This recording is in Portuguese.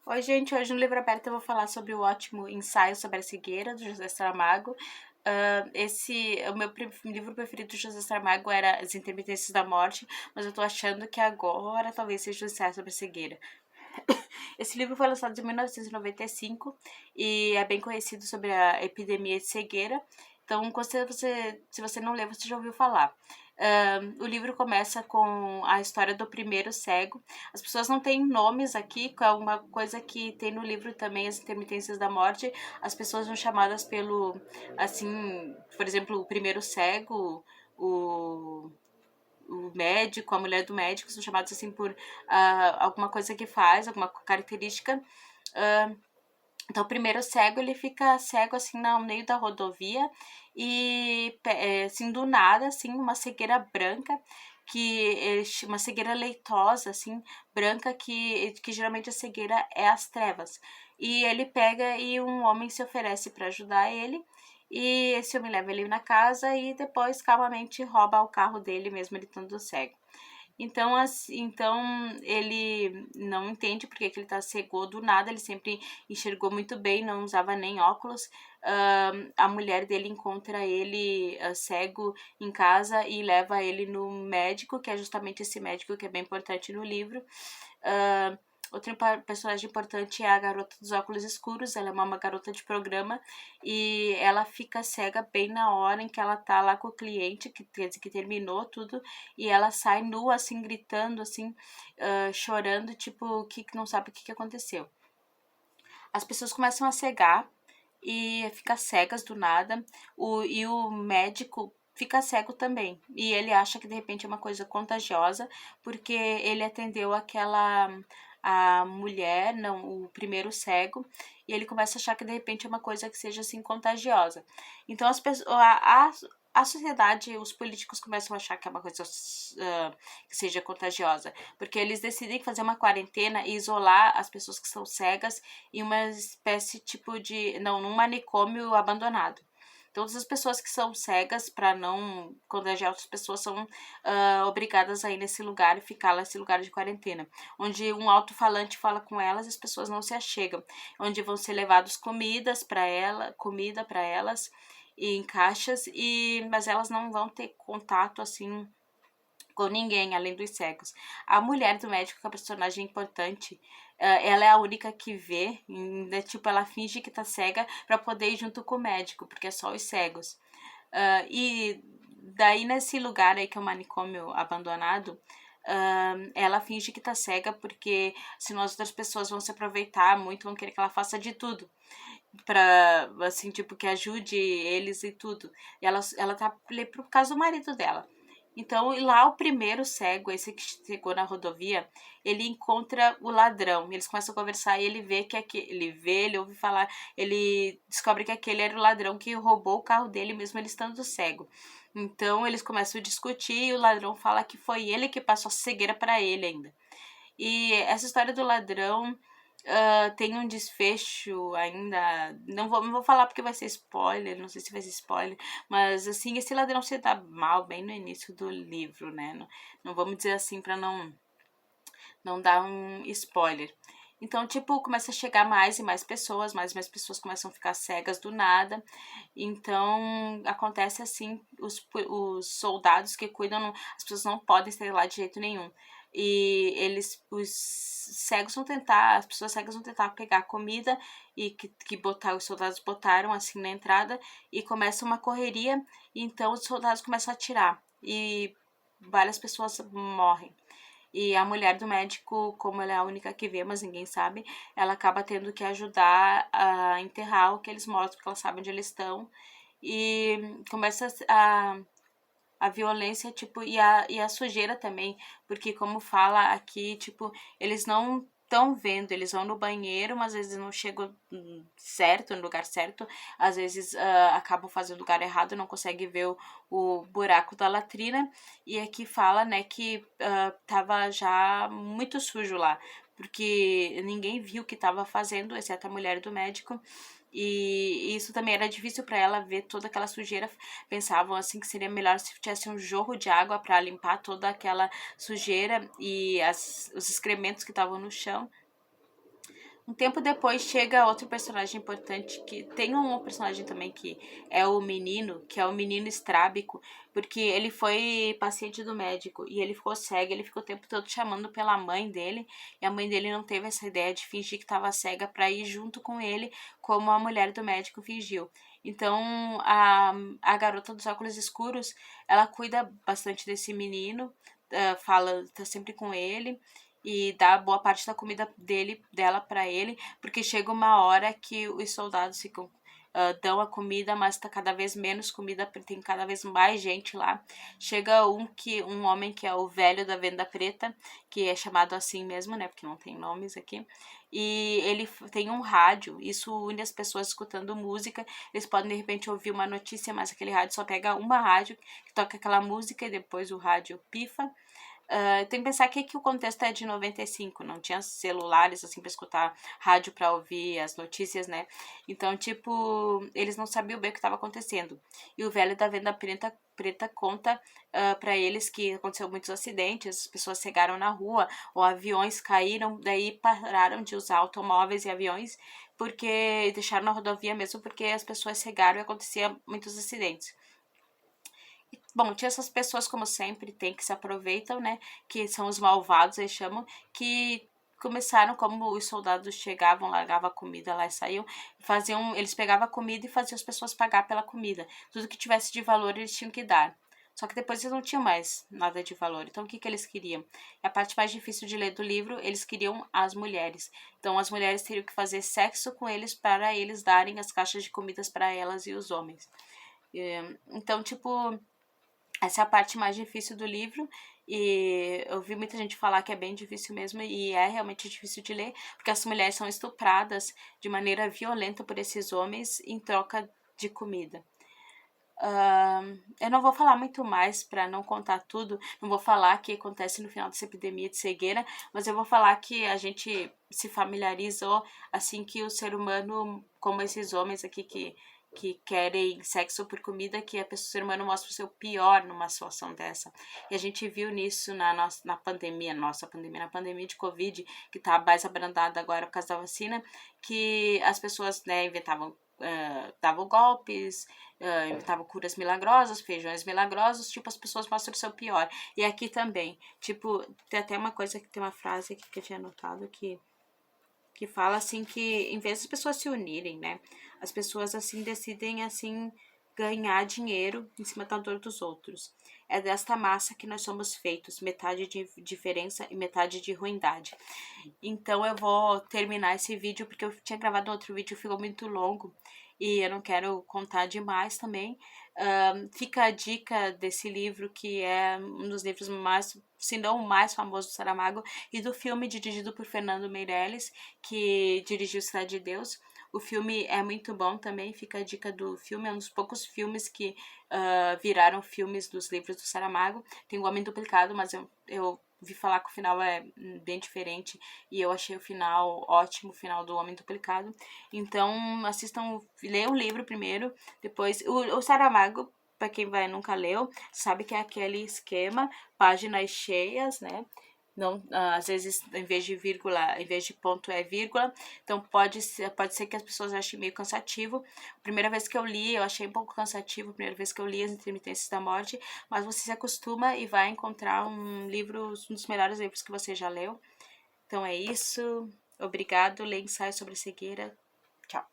Oi, gente. Hoje no Livro Aberto eu vou falar sobre o ótimo Ensaio sobre a Cegueira, do José Saramago. O meu livro preferido do José Saramago era As Intermitências da Morte, mas eu tô achando que agora talvez seja o Ensaio sobre a Cegueira. Esse livro foi lançado em 1995 e é bem conhecido sobre a epidemia de cegueira. Então, se você não leu, você já ouviu falar. O livro começa com a história do primeiro cego. As pessoas não têm nomes aqui, que é uma coisa que tem no livro também, As Intermitências da Morte. As pessoas são chamadas pelo, assim, por exemplo, o primeiro cego, o o médico, a mulher do médico, são chamados assim por alguma coisa que faz, alguma característica. Uh, então, o primeiro cego, ele fica cego, assim, no meio da rodovia e, assim, do nada, assim, uma cegueira branca, uma cegueira leitosa, assim, branca, que geralmente a cegueira é as trevas. E ele pega e um homem se oferece para ajudar ele, e esse homem leva ele na casa e depois calmamente rouba o carro dele, mesmo ele estando cego. Então ele não entende porque que ele tá cego do nada, ele sempre enxergou muito bem, não usava nem óculos. A mulher dele encontra ele cego em casa e leva ele no médico, que é justamente esse médico que é bem importante no livro. Outro personagem importante é a garota dos óculos escuros. Ela é uma garota de programa e ela fica cega bem na hora em que ela tá lá com o cliente, que quer dizer que terminou tudo, e ela sai nua, assim, gritando, assim, chorando, tipo, que não sabe o que aconteceu. As pessoas começam a cegar e ficar cegas do nada, e o médico fica cego também. E ele acha que de repente é uma coisa contagiosa, porque ele atendeu a mulher, não, o primeiro cego, e ele começa a achar que de repente é uma coisa que seja assim contagiosa. Então as pessoas, a sociedade, os políticos começam a achar que é uma coisa que seja contagiosa, porque eles decidem fazer uma quarentena e isolar as pessoas que são cegas em uma espécie tipo de, não, num manicômio abandonado. Todas as pessoas que são cegas, para não contagiar outras pessoas, são obrigadas a ir nesse lugar e ficar nesse lugar de quarentena, onde um alto-falante fala com elas e as pessoas não se achegam, onde vão ser levados comida para elas em caixas, mas elas não vão ter contato assim com ninguém além dos cegos. A mulher do médico, que é a personagem importante, ela é a única que vê, ainda, tipo, ela finge que tá cega para poder ir junto com o médico, porque é só os cegos. E daí nesse lugar aí que é o manicômio abandonado, ela finge que tá cega porque senão as outras pessoas vão se aproveitar muito, vão querer que ela faça de tudo pra, assim, tipo, que ajude eles e tudo. E ela tá ali por causa do marido dela. Então, e lá o primeiro cego, esse que chegou na rodovia, ele encontra o ladrão. Eles começam a conversar e ele vê que ele ouve falar, ele descobre que aquele era o ladrão que roubou o carro dele, mesmo ele estando cego. Então, eles começam a discutir e o ladrão fala que foi ele que passou a cegueira para ele ainda. E essa história do ladrão tem um desfecho ainda. Não vou falar porque vai ser spoiler, não sei se vai ser spoiler, mas assim, esse ladrão se dá mal bem no início do livro, né? Não vamos dizer assim pra não dar um spoiler. Então, tipo, começa a chegar mais e mais pessoas começam a ficar cegas do nada. Então, acontece assim, os soldados que cuidam, as pessoas não podem sair lá de jeito nenhum. E os cegos vão tentar, as pessoas cegas vão tentar pegar comida e os soldados botaram assim na entrada e começa uma correria, e então os soldados começam a atirar e várias pessoas morrem. E a mulher do médico, como ela é a única que vê, mas ninguém sabe, ela acaba tendo que ajudar a enterrar aqueles mortos, porque ela sabe onde eles estão. E começa a violência, tipo, e a sujeira também, porque como fala aqui, tipo, eles não estão vendo, eles vão no banheiro, mas às vezes não chegam certo, no lugar certo, às vezes acabam fazendo o lugar errado, não conseguem ver o buraco da latrina, e aqui fala, né, que tava já muito sujo lá, porque ninguém viu o que tava fazendo, exceto a mulher do médico, e isso também era difícil para ela ver toda aquela sujeira. Pensavam assim que seria melhor se tivesse um jorro de água para limpar toda aquela sujeira e os excrementos que estavam no chão. Um tempo depois chega outro personagem importante, que tem um personagem também que é o menino, que é o menino estrábico, porque ele foi paciente do médico e ele ficou cego, ele ficou o tempo todo chamando pela mãe dele, e a mãe dele não teve essa ideia de fingir que estava cega para ir junto com ele, como a mulher do médico fingiu. Então, a garota dos óculos escuros, ela cuida bastante desse menino, fala, tá sempre com ele, e dá boa parte da comida dela para ele, porque chega uma hora que os soldados ficam dão a comida, mas tá cada vez menos comida, porque tem cada vez mais gente lá. Chega um homem que é o velho da venda preta, que é chamado assim mesmo, né, porque não tem nomes aqui. E ele tem um rádio, isso une as pessoas escutando música. Eles podem de repente ouvir uma notícia, mas aquele rádio só pega uma rádio que toca aquela música e depois o rádio pifa. Tem que pensar que o contexto é de 95, não tinha celulares assim para escutar rádio para ouvir as notícias, né? Então, tipo, eles não sabiam bem o que estava acontecendo. E o velho da venda preta conta para eles que aconteceu muitos acidentes, as pessoas cegaram na rua, ou aviões caíram, daí pararam de usar automóveis e aviões porque deixaram na rodovia mesmo porque as pessoas cegaram e acontecia muitos acidentes. Bom, tinha essas pessoas, como sempre, tem que se aproveitam, né? Que são os malvados, eles chamam, que começaram como os soldados chegavam, largavam a comida lá e saíam, eles pegavam a comida e faziam as pessoas pagar pela comida. Tudo que tivesse de valor eles tinham que dar. Só que depois eles não tinham mais nada de valor. Então o que eles queriam? E a parte mais difícil de ler do livro, eles queriam as mulheres. Então as mulheres teriam que fazer sexo com eles para eles darem as caixas de comidas para elas e os homens. Então, tipo, essa é a parte mais difícil do livro e eu vi muita gente falar que é bem difícil mesmo e é realmente difícil de ler, porque as mulheres são estupradas de maneira violenta por esses homens em troca de comida. Eu não vou falar muito mais para não contar tudo, não vou falar o que acontece no final dessa epidemia de cegueira, mas eu vou falar que a gente se familiarizou assim que o ser humano, como esses homens aqui que querem sexo por comida, que o ser humano mostra o seu pior numa situação dessa. E a gente viu nisso na pandemia, na pandemia de Covid, que tá mais abrandada agora por causa da vacina, que as pessoas, né, inventavam, davam golpes, inventavam curas milagrosas, feijões milagrosos, tipo, as pessoas mostram o seu pior. E aqui também, tipo, tem até uma coisa, que tem uma frase aqui que eu tinha anotado que fala assim que em vez das pessoas se unirem, né, as pessoas assim decidem assim ganhar dinheiro em cima da dor dos outros. É desta massa que nós somos feitos, metade de diferença e metade de ruindade. Então eu vou terminar esse vídeo porque eu tinha gravado outro vídeo, ficou muito longo e eu não quero contar demais também. Fica a dica desse livro, que é um dos livros mais, se não o mais famoso do Saramago, e do filme dirigido por Fernando Meirelles, que dirigiu Cidade de Deus. O filme é muito bom também, fica a dica do filme, é um dos poucos filmes que viraram filmes dos livros do Saramago. Tem o Homem Duplicado, mas eu vi falar que o final é bem diferente e eu achei o final ótimo, o final do Homem Duplicado. Então, assistam, leiam o livro primeiro, depois o Saramago, para quem nunca leu, sabe que é aquele esquema, páginas cheias, né? Não, às vezes, em vez de vírgula, em vez de ponto é vírgula. Então, pode ser que as pessoas achem meio cansativo. A primeira vez que eu li, eu achei um pouco cansativo. A primeira vez que eu li As Intermitências da Morte. Mas você se acostuma e vai encontrar um livro, um dos melhores livros que você já leu. Então, é isso. Obrigado. Leia Ensaio sobre a Cegueira. Tchau.